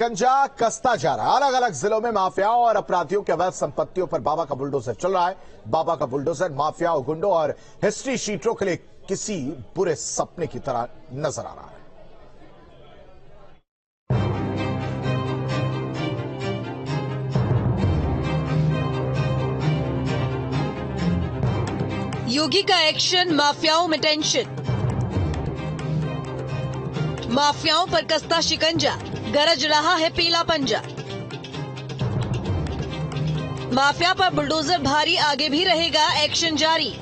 शिकंजा कसता जा रहा है। अलग अलग जिलों में माफियाओं और अपराधियों के अवैध संपत्तियों पर बाबा का बुलडोजर चल रहा है। बाबा का बुलडोजर माफियाओं, गुंडों और हिस्ट्री शीटरों के लिए किसी बुरे सपने की तरह नजर आ रहा है। योगी का एक्शन, माफियाओं में टेंशन। माफियाओं पर कसता शिकंजा, गरज रहा है पीला पंजा। माफिया पर बुलडोजर भारी, आगे भी रहेगा एक्शन जारी।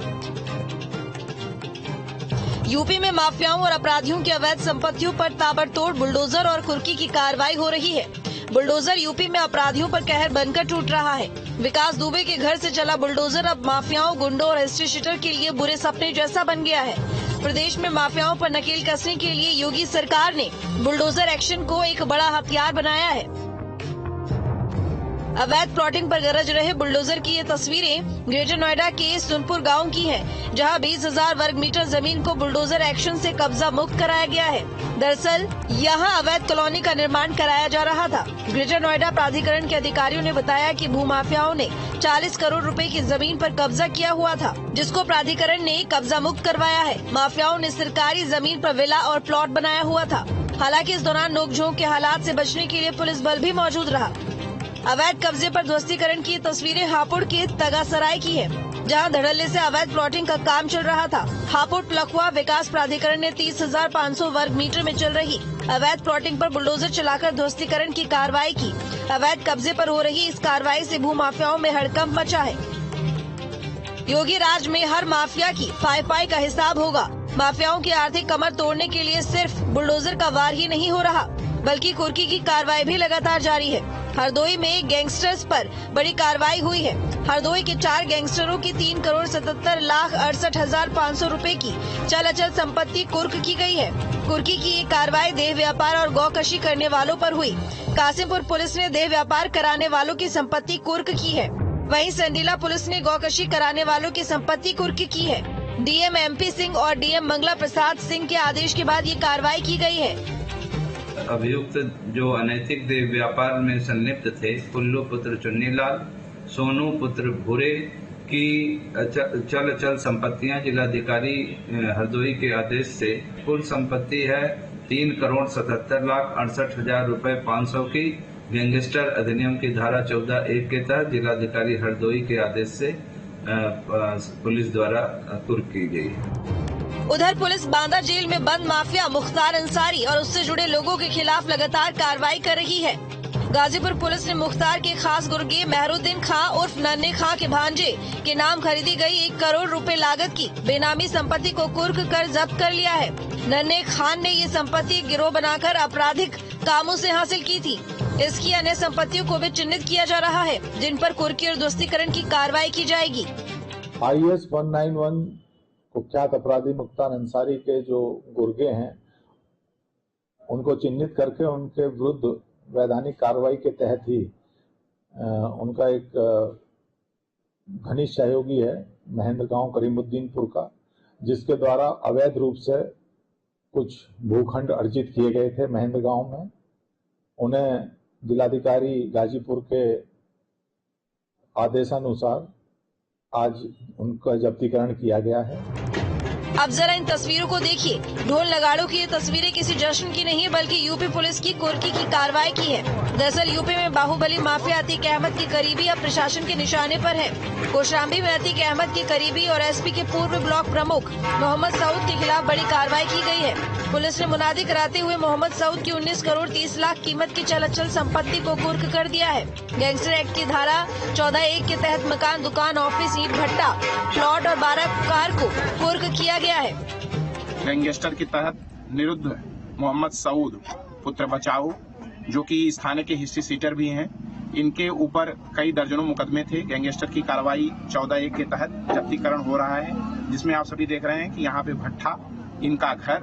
यूपी में माफियाओं और अपराधियों की अवैध संपत्तियों पर ताबड़तोड़ बुलडोजर और कुर्की की कार्रवाई हो रही है। बुलडोजर यूपी में अपराधियों पर कहर बनकर टूट रहा है। विकास दुबे के घर से चला बुलडोजर अब माफियाओं, गुंडों और हिस्ट्री शीटर के लिए बुरे सपने जैसा बन गया है। प्रदेश में माफियाओं पर नकेल कसने के लिए योगी सरकार ने बुलडोजर एक्शन को एक बड़ा हथियार बनाया है। अवैध प्लॉटिंग पर गरज रहे बुलडोजर की ये तस्वीरें ग्रेटर नोएडा के सुनपुर गांव की हैं, जहां 20,000 वर्ग मीटर जमीन को बुलडोजर एक्शन से कब्जा मुक्त कराया गया है। दरअसल यहां अवैध कॉलोनी का निर्माण कराया जा रहा था। ग्रेटर नोएडा प्राधिकरण के अधिकारियों ने बताया कि भूमाफियाओं ने 40 करोड़ रुपए की जमीन पर कब्जा किया हुआ था, जिसको प्राधिकरण ने कब्जा मुक्त करवाया है। माफियाओं ने सरकारी जमीन पर विला और प्लॉट बनाया हुआ था। हालांकि इस दौरान नोकझोंक के हालात से बचने के लिए पुलिस बल भी मौजूद रहा। अवैध कब्जे पर ध्वस्तीकरण की तस्वीरें हापुड़ के तगासराय की है, जहां धड़ल्ले से अवैध प्लॉटिंग का काम चल रहा था। हापुड़ प्लखवा विकास प्राधिकरण ने 30,500 वर्ग मीटर में चल रही अवैध प्लॉटिंग पर बुलडोजर चलाकर ध्वस्तीकरण की कार्रवाई की। अवैध कब्जे पर हो रही इस कार्रवाई से भूमाफियाओं में हड़कंप मचा है। योगी राज में हर माफिया की पाई का हिसाब होगा। माफियाओं की आर्थिक कमर तोड़ने के लिए सिर्फ बुलडोजर का वार ही नहीं हो रहा, बल्कि कुर्की की कार्रवाई भी लगातार जारी है। हरदोई में गैंगस्टर्स पर बड़ी कार्रवाई हुई है। हरदोई के 4 गैंगस्टरों की 3,77,68,500 रुपए की चल अचल संपत्ति कुर्क की गई है। कुर्की की ये कार्रवाई देह व्यापार और गौकशी करने वालों पर हुई। कासिमपुर पुलिस ने देह व्यापार कराने वालों की संपत्ति कुर्क की है। वहीं संडीला पुलिस ने गौकशी कराने वालों की संपत्ति कुर्क की है। डीएम MP सिंह और डीएम मंगला प्रसाद सिंह के आदेश के बाद ये कार्रवाई की गई है। अभियुक्त जो अनैतिक देह व्यापार में संलिप्त थे, पुल्लू पुत्र चुन्नीलाल, सोनू पुत्र भूरे की चल अचल संपत्तियां जिलाधिकारी हरदोई के आदेश से कुल संपत्ति है 3,77,68,000 रुपए 500 की। गैंगस्टर अधिनियम की धारा 14(1) के तहत जिलाधिकारी हरदोई के आदेश से पुलिस द्वारा कुर्क की गई है। उधर पुलिस बांदा जेल में बंद माफिया मुख्तार अंसारी और उससे जुड़े लोगों के खिलाफ लगातार कार्रवाई कर रही है। गाजीपुर पुलिस ने मुख्तार के खास गुर्गे मेहरुद्दीन खां उर्फ नन्हे खां के भांजे के नाम खरीदी गई 1 करोड़ रुपए लागत की बेनामी संपत्ति को कुर्क कर जब्त कर लिया है। नन्हे खान ने ये संपत्ति गिरोह बनाकर आपराधिक कामों से हासिल की थी। इसकी अन्य संपत्तियों को भी चिन्हित किया जा रहा है, जिन पर कुर्की और ध्वस्तीकरण की कार्रवाई की जाएगी। IS 191 कुख्यात अपराधी मुख्तार अंसारी के जो गुर्गे हैं, उनको चिन्हित करके उनके विरुद्ध वैधानिक कार्रवाई के तहत ही उनका एक घनिष्ठ सहयोगी है महेंद्र गांव करीमुद्दीनपुर का, जिसके द्वारा अवैध रूप से कुछ भूखंड अर्जित किए गए थे महेंद्र गांव में। उन्हें जिलाधिकारी गाजीपुर के आदेशानुसार आज उनका जब्तीकरण किया गया है। अब जरा इन तस्वीरों को देखिए। ढोल नगाड़ों की ये तस्वीरें किसी जश्न की नहीं, बल्कि यूपी पुलिस की कुर्की की कार्रवाई की है। दरअसल यूपी में बाहुबली माफिया अतीक अहमद की करीबी अब प्रशासन के निशाने पर है। कौशाम्बी में अतीक अहमद की करीबी और SP के पूर्व ब्लॉक प्रमुख मोहम्मद सऊद के खिलाफ बड़ी कार्रवाई की गई है। पुलिस ने मुनादी कराते हुए मोहम्मद सऊद की 19 करोड़ 30 लाख कीमत की चल अचल संपत्ति को कुर्क कर दिया है। गैंगस्टर एक्ट की धारा 14(1) के तहत मकान, दुकान, ऑफिस, ईंट भट्टा, प्लॉट और 12 कार को कुर्क किया गया है। गैंगस्टर के तहत निरुद्ध मोहम्मद सऊद पुत्र बचाओ, जो कि इस थाने के हिस्ट्री शीटर भी हैं, इनके ऊपर कई दर्जनों मुकदमे थे। गैंगस्टर की कार्रवाई 14(1) के तहत जब्तीकरण हो रहा है, जिसमें आप सभी देख रहे हैं कि यहाँ पे भट्ठा, इनका घर,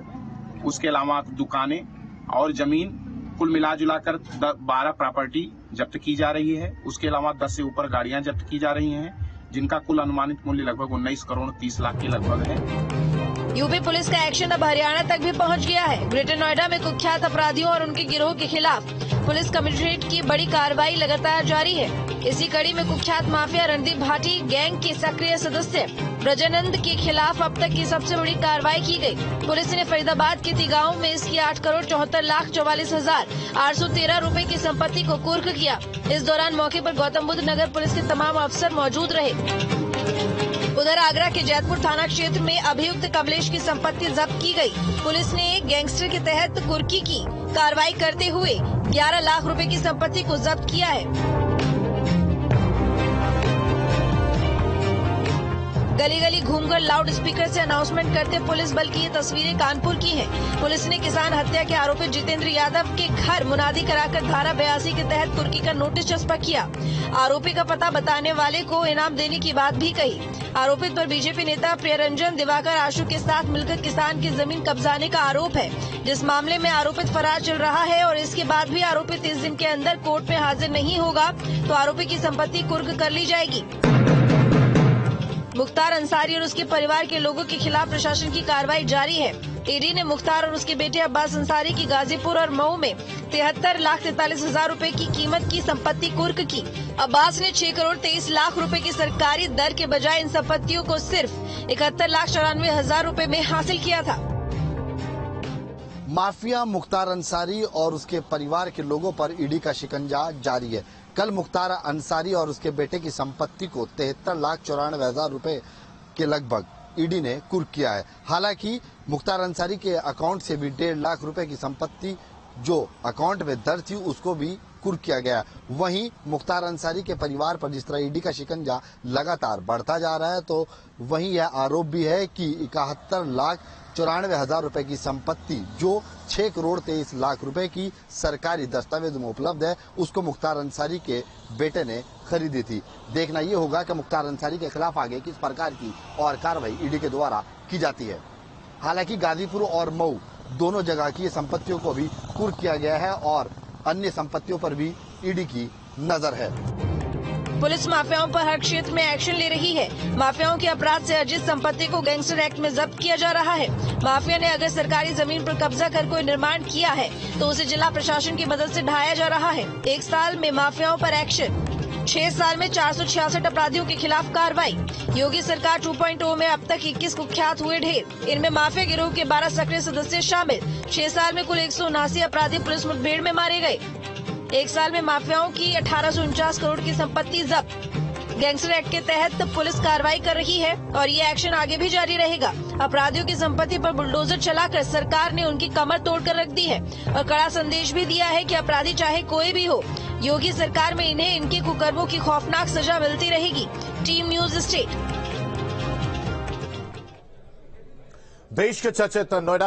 उसके अलावा दुकानें और जमीन, कुल मिलाजुलाकर 12 प्रॉपर्टी जब्त की जा रही है। उसके अलावा 10 से ऊपर गाड़ियां जब्त की जा रही हैं, जिनका कुल अनुमानित मूल्य लगभग 19 करोड़ 30 लाख के लगभग है। यूपी पुलिस का एक्शन अब हरियाणा तक भी पहुंच गया है। ग्रेटर नोएडा में कुख्यात अपराधियों और उनके गिरोह के खिलाफ पुलिस कमिश्नरेट की बड़ी कार्रवाई लगातार जारी है। इसी कड़ी में कुख्यात माफिया रणदीप भाटी गैंग के सक्रिय सदस्य ब्रजानंद के खिलाफ अब तक की सबसे बड़ी कार्रवाई की गई। पुलिस ने फरीदाबाद के तिगांव में इसकी 8,74,44,813 रुपए की संपत्ति को कुर्क किया। इस दौरान मौके पर गौतम बुद्ध नगर पुलिस के तमाम अफसर मौजूद रहे। उधर आगरा के जैतपुर थाना क्षेत्र में अभियुक्त कमलेश की संपत्ति जब्त की गई। पुलिस ने गैंगस्टर के तहत कुर्की की कार्रवाई करते हुए 11 लाख रुपए की संपत्ति को जब्त किया है। गली गली घूमकर लाउड स्पीकर से अनाउंसमेंट करते पुलिस बल की ये तस्वीरें कानपुर की हैं। पुलिस ने किसान हत्या के आरोपी जितेंद्र यादव के घर मुनादी कराकर धारा 82 के तहत कुर्की का नोटिस चस्पा किया। आरोपी का पता बताने वाले को इनाम देने की बात भी कही। आरोपित पर बीजेपी नेता प्रियरंजन दिवाकर आशु के साथ मिलकर किसान की जमीन कब्जाने का आरोप है, जिस मामले में आरोपित फरार चल रहा है और इसके बाद भी आरोपी 30 दिन के अंदर कोर्ट में हाजिर नहीं होगा तो आरोपी की संपत्ति कुर्क कर ली जाएगी। मुख्तार अंसारी और उसके परिवार के लोगों के खिलाफ प्रशासन की कार्रवाई जारी है। ईडी ने मुख्तार और उसके बेटे अब्बास अंसारी की गाजीपुर और मऊ में 73,43,000 रुपए की कीमत की संपत्ति कुर्क की। अब्बास ने 6,23,00,000 रुपए की सरकारी दर के बजाय इन संपत्तियों को सिर्फ 71,94,000 रुपए में हासिल किया था। माफिया मुख्तार अंसारी और उसके परिवार के लोगों पर ईडी का शिकंजा जारी है। कल मुख्तार अंसारी और उसके बेटे की संपत्ति को 73,94,000 रुपए के लगभग ईडी ने कुर्क किया है। हालांकि मुख्तार अंसारी के अकाउंट से भी 1.5 लाख रुपए की संपत्ति जो अकाउंट में दर्ज थी उसको भी कुर्क किया गया। वहीं मुख्तार अंसारी के परिवार पर जिस तरह ईडी का शिकंजा लगातार बढ़ता जा रहा है तो वहीं यह आरोप भी है कि 71,94,000 रुपए की संपत्ति जो 6,23,00,000 रुपए की सरकारी दस्तावेज में उपलब्ध है उसको मुख्तार अंसारी के बेटे ने खरीदी थी। देखना ये होगा कि मुख्तार अंसारी के खिलाफ आगे किस प्रकार की और कार्रवाई ईडी के द्वारा की जाती है। हालांकि गाजीपुर और मऊ दोनों जगह की संपत्तियों को भी कुर्क किया गया है और अन्य संपत्तियों पर भी ईडी की नजर है। पुलिस माफियाओं पर हर क्षेत्र में एक्शन ले रही है। माफियाओं के अपराध से अर्जित संपत्ति को गैंगस्टर एक्ट में जब्त किया जा रहा है। माफिया ने अगर सरकारी जमीन पर कब्जा कर कोई निर्माण किया है तो उसे जिला प्रशासन की मदद से ढाया जा रहा है। 1 साल में माफियाओं पर एक्शन, 6 साल में 466 अपराधियों के खिलाफ कार्रवाई। योगी सरकार 2.0 में अब तक 21 कुख्यात हुए ढेर। इनमें माफिया गिरोह के 12 सक्रिय सदस्य शामिल। 6 साल में कुल 179 अपराधी पुलिस मुठभेड़ में मारे गए। 1 साल में माफियाओं की 1849 करोड़ की संपत्ति जब्त। गैंगस्टर एक्ट के तहत पुलिस कार्रवाई कर रही है और ये एक्शन आगे भी जारी रहेगा। अपराधियों की संपत्ति पर बुलडोजर चलाकर सरकार ने उनकी कमर तोड़कर रख दी है और कड़ा संदेश भी दिया है कि अपराधी चाहे कोई भी हो, योगी सरकार में इन्हें इनके कुकर्मों की खौफनाक सजा मिलती रहेगी। Team news state. देश के चर्चित नोएडा